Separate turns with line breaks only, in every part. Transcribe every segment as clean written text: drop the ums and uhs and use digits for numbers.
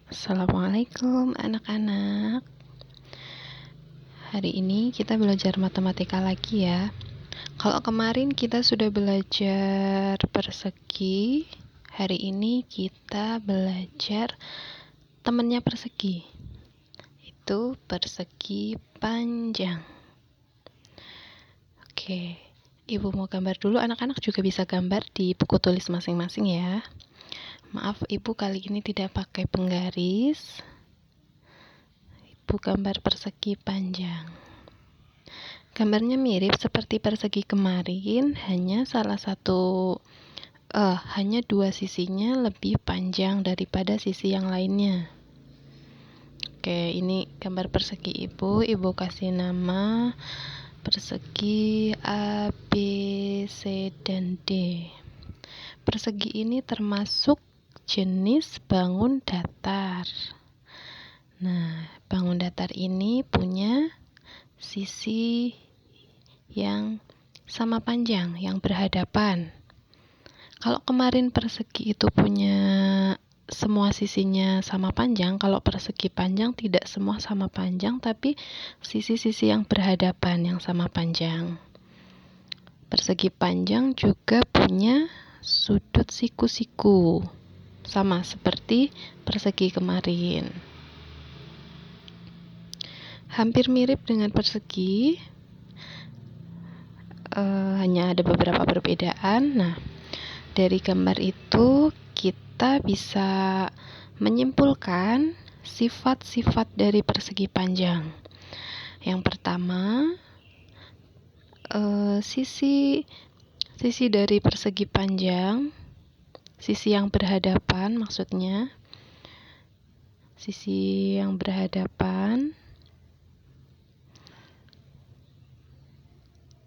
Assalamualaikum anak-anak. Hari ini kita belajar matematika lagi ya. Kalau kemarin kita sudah belajar persegi, hari ini kita belajar temannya persegi. Itu persegi panjang. Oke, Ibu mau gambar dulu, anak-anak juga bisa gambar di buku tulis masing-masing ya. Maaf, Ibu kali ini tidak pakai penggaris. Ibu gambar persegi panjang. Gambarnya mirip seperti persegi kemarin, hanya hanya dua sisinya lebih panjang daripada sisi yang lainnya. Oke, ini gambar persegi Ibu. Ibu kasih nama persegi A, B, C, dan D. Persegi ini termasuk jenis bangun datar. Nah, bangun datar ini punya sisi yang sama panjang, yang berhadapan. Kalau kemarin persegi itu punya semua sisinya sama panjang, kalau persegi panjang tidak semua sama panjang, tapi sisi-sisi yang berhadapan yang sama panjang. Persegi panjang juga punya sudut siku-siku, sama seperti persegi kemarin. Hampir mirip dengan persegi, hanya ada beberapa perbedaan. Nah, dari gambar itu kita bisa menyimpulkan sifat-sifat dari persegi panjang. Yang pertama, sisi dari persegi panjang, sisi yang berhadapan maksudnya, sisi yang berhadapan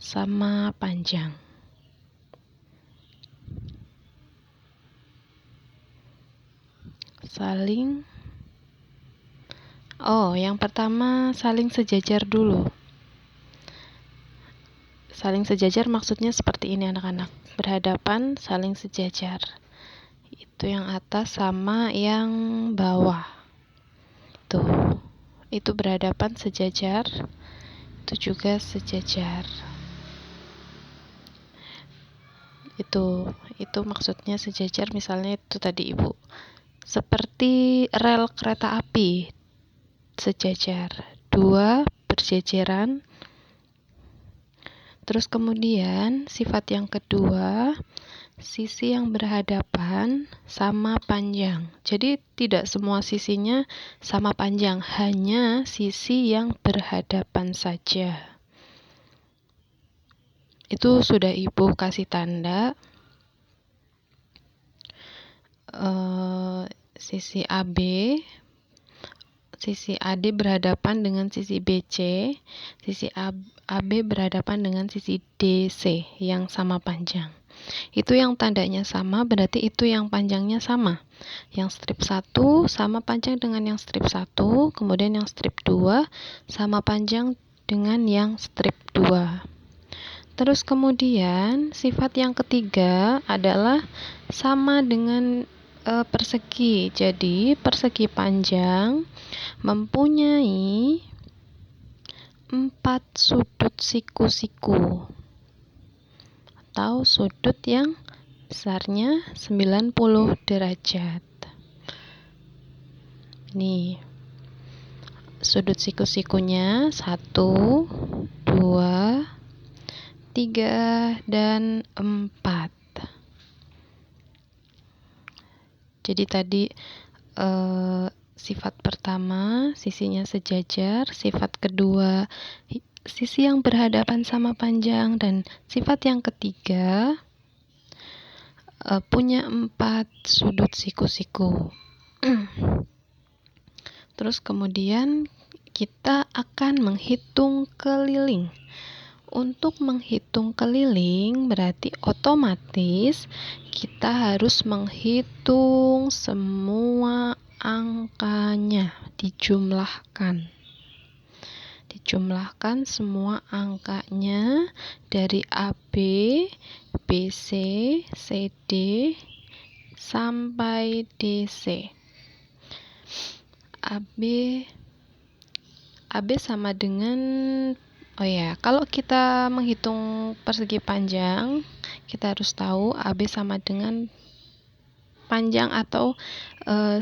sama panjang. Yang pertama saling sejajar dulu. Saling sejajar maksudnya seperti ini anak-anak. Berhadapan, saling sejajar. Itu yang atas sama yang bawah. Itu berhadapan sejajar. Itu juga sejajar. Itu maksudnya sejajar, misalnya itu tadi Ibu. Seperti rel kereta api sejajar, dua berjejeran. Terus kemudian sifat yang kedua, sisi yang berhadapan sama panjang. Jadi tidak semua sisinya sama panjang, hanya sisi yang berhadapan saja. Itu sudah Ibu kasih tanda. Sisi AB, sisi AD berhadapan dengan sisi BC, sisi AB berhadapan dengan sisi DC yang sama panjang. Itu yang tandanya sama, berarti itu yang panjangnya sama. Yang strip 1 sama panjang dengan yang strip 1, kemudian yang strip 2 sama panjang dengan yang strip 2. Terus kemudian sifat yang ketiga adalah sama dengan persegi. Jadi persegi panjang mempunyai 4 sudut siku-siku atau sudut yang besarnya 90 derajat. Nih, sudut siku-sikunya 1, 2, 3, dan 4. Jadi tadi sifat pertama sisinya sejajar, sifat kedua sisi yang berhadapan sama panjang, dan sifat yang ketiga punya 4 sudut siku-siku. Terus kemudian kita akan menghitung keliling. Untuk menghitung keliling berarti otomatis kita harus menghitung semua angkanya, dijumlahkan semua angkanya dari AB, BC, CD sampai DC. AB sama dengan, oh ya, kalau kita menghitung persegi panjang, kita harus tahu AB sama dengan panjang atau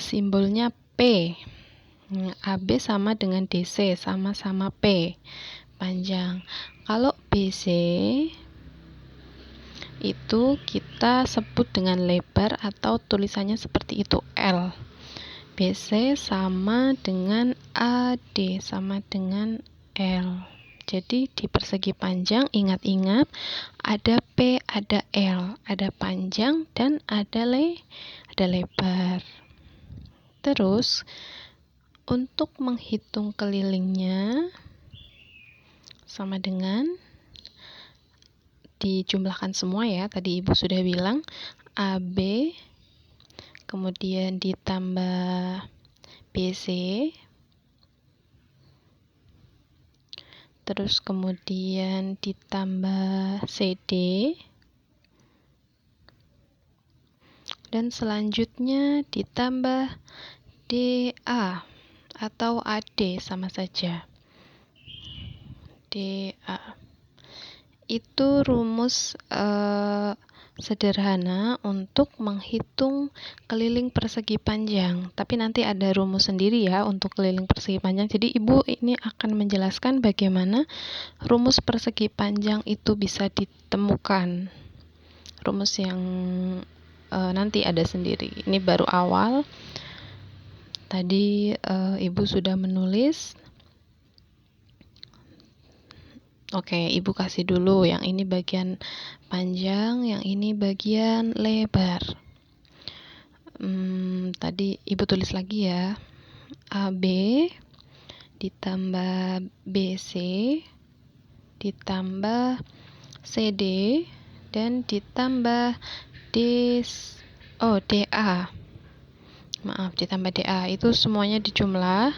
simbolnya P. AB sama dengan DC, sama-sama P, panjang. Kalau BC itu kita sebut dengan lebar atau tulisannya seperti itu, L. BC sama dengan AD, sama dengan L. Jadi di persegi panjang ingat-ingat ada P, ada L, ada panjang dan ada lebar. Terus untuk menghitung kelilingnya sama dengan dijumlahkan semua ya. Tadi Ibu sudah bilang AB kemudian ditambah BC terus kemudian ditambah CD dan selanjutnya ditambah DA atau AD, sama saja. DA itu rumus sederhana untuk menghitung keliling persegi panjang, tapi nanti ada rumus sendiri ya untuk keliling persegi panjang. Jadi Ibu ini akan menjelaskan bagaimana rumus persegi panjang itu bisa ditemukan. Rumus yang nanti ada sendiri. Ini baru awal. Tadi Ibu sudah menulis. Oke, Ibu kasih dulu yang ini bagian panjang, yang ini bagian lebar. Tadi Ibu tulis lagi ya. AB ditambah BC ditambah CD dan ditambah DA. Maaf, ditambah DA. Itu semuanya dijumlah.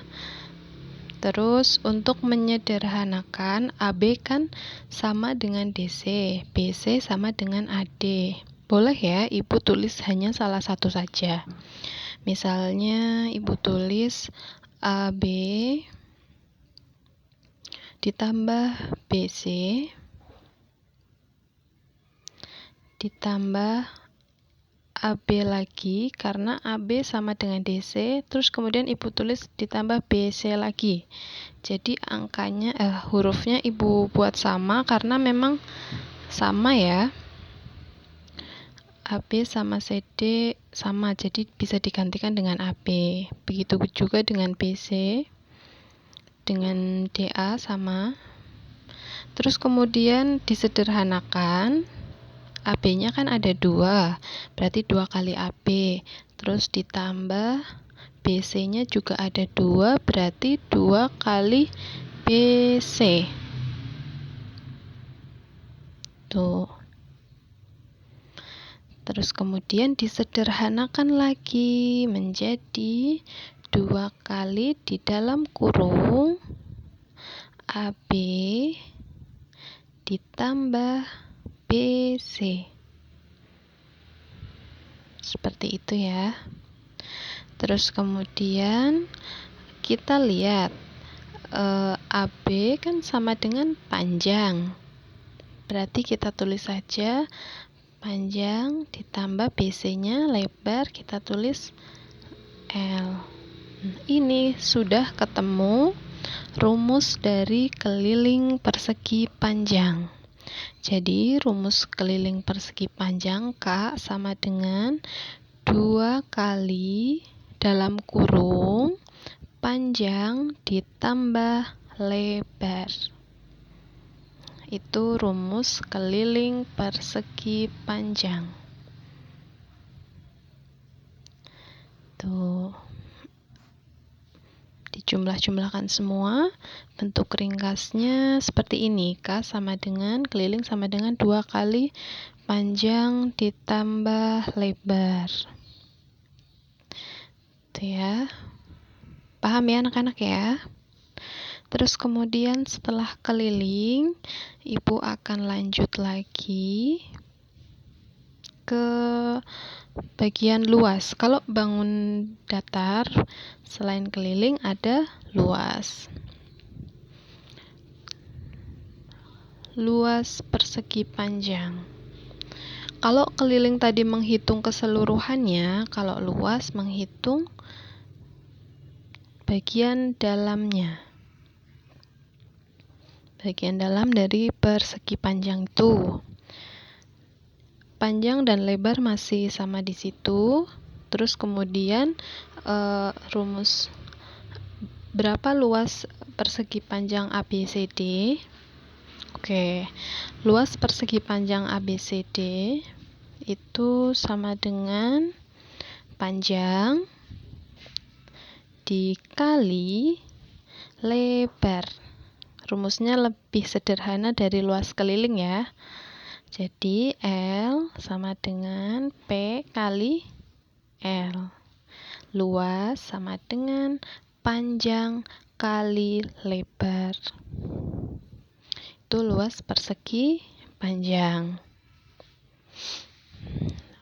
Terus untuk menyederhanakan, AB kan sama dengan DC, BC sama dengan AD. Boleh ya Ibu tulis hanya salah satu saja. Misalnya Ibu tulis AB ditambah BC ditambah AB lagi, karena AB sama dengan DC, terus kemudian Ibu tulis ditambah BC lagi. Jadi angkanya hurufnya Ibu buat sama karena memang sama ya. AB sama CD sama, jadi bisa digantikan dengan AB. Begitu juga dengan BC, dengan DA sama. Terus kemudian disederhanakan, AB-nya kan ada 2, berarti 2 kali AB. Terus ditambah BC-nya juga ada 2, berarti 2 kali BC. Tuh. Terus kemudian disederhanakan lagi menjadi 2 kali di dalam kurung AB ditambah BC. Seperti itu ya. Terus kemudian kita lihat AB kan sama dengan panjang. Berarti kita tulis saja panjang ditambah BC-nya lebar, kita tulis L. Ini sudah ketemu rumus dari keliling persegi panjang. Jadi rumus keliling persegi panjang K sama dengan 2 kali dalam kurung panjang ditambah lebar. Itu rumus keliling persegi panjang. Tuh. Dijumlah-jumlahkan semua, bentuk ringkasnya seperti ini. K sama dengan, keliling sama dengan 2 kali panjang ditambah lebar. Tuh ya. Paham ya anak-anak ya? Terus kemudian setelah keliling, Ibu akan lanjut lagi ke bagian luas. Kalau bangun datar, selain keliling ada luas. Luas persegi panjang. Kalau keliling tadi menghitung keseluruhannya, kalau luas menghitung bagian dalamnya. Bagian dalam dari persegi panjang itu. Panjang dan lebar masih sama di situ. Terus kemudian rumus berapa luas persegi panjang ABCD? Oke, luas persegi panjang ABCD itu sama dengan panjang dikali lebar. Rumusnya lebih sederhana dari luas keliling ya. Jadi L sama dengan P kali L. Luas sama dengan panjang kali lebar. Itu luas persegi panjang.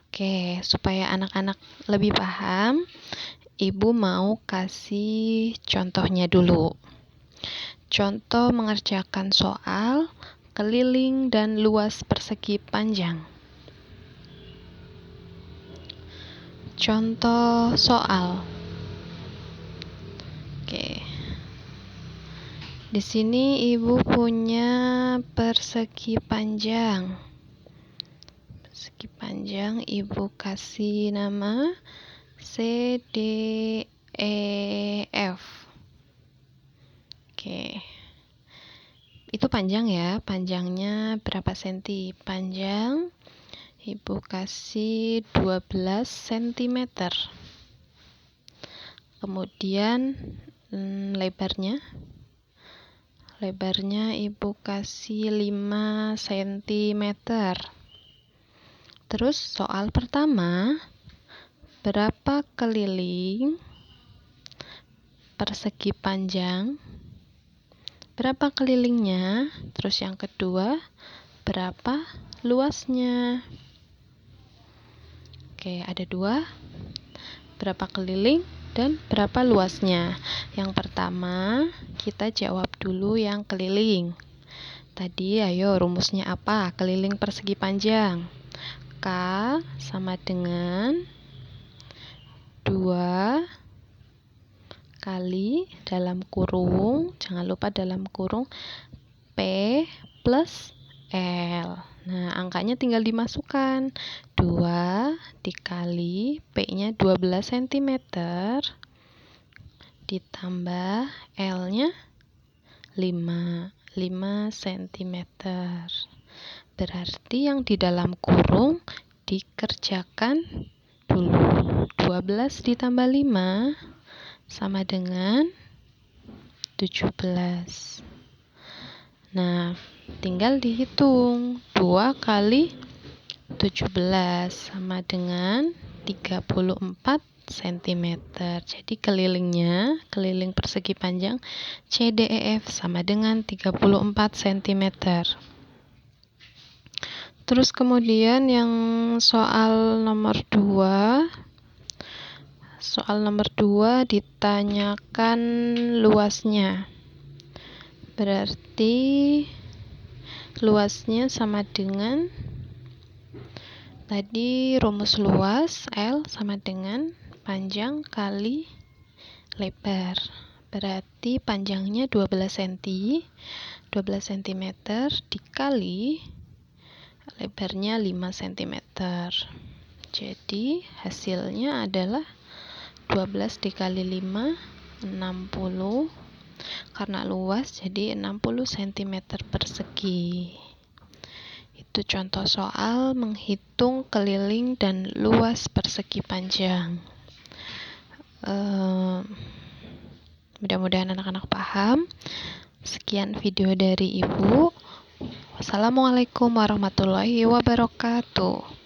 Oke, supaya anak-anak lebih paham, Ibu mau kasih contohnya dulu. Contoh mengerjakan soal keliling dan luas persegi panjang. Contoh soal. Oke. Di sini Ibu punya persegi panjang. Persegi panjang Ibu kasih nama C, D, E, F. Oke. Itu panjang ya, panjangnya berapa senti? Panjang Ibu kasih 12 cm. Kemudian lebarnya Ibu kasih 5 cm. Terus soal pertama, berapa keliling persegi panjang? Berapa kelilingnya? Terus yang kedua, berapa luasnya? Oke, ada dua. Berapa keliling dan berapa luasnya? Yang pertama, kita jawab dulu yang keliling. Tadi, ayo rumusnya apa? Keliling persegi panjang. K sama dengan 2 kali dalam kurung, jangan lupa dalam kurung, P plus L. Nah, angkanya tinggal dimasukkan. 2 dikali P-nya 12 cm ditambah L-nya 5 cm. Berarti yang di dalam kurung dikerjakan dulu. 12 ditambah 5 sama dengan 17. Nah, tinggal dihitung. 2 kali 17 sama dengan 34 cm. Jadi keliling persegi panjang CDEF sama dengan 34 cm. Terus kemudian yang soal nomor 2. Soal nomor 2 ditanyakan luasnya. Berarti luasnya sama dengan tadi rumus luas L sama dengan panjang kali lebar. Berarti panjangnya 12 cm. 12 cm dikali lebarnya 5 cm. Jadi hasilnya adalah 12 dikali 5, 60. Karena luas, jadi 60 cm persegi. Itu contoh soal menghitung keliling dan luas persegi panjang. Mudah-mudahan anak-anak paham. Sekian video dari Ibu. Wassalamualaikum warahmatullahi wabarakatuh.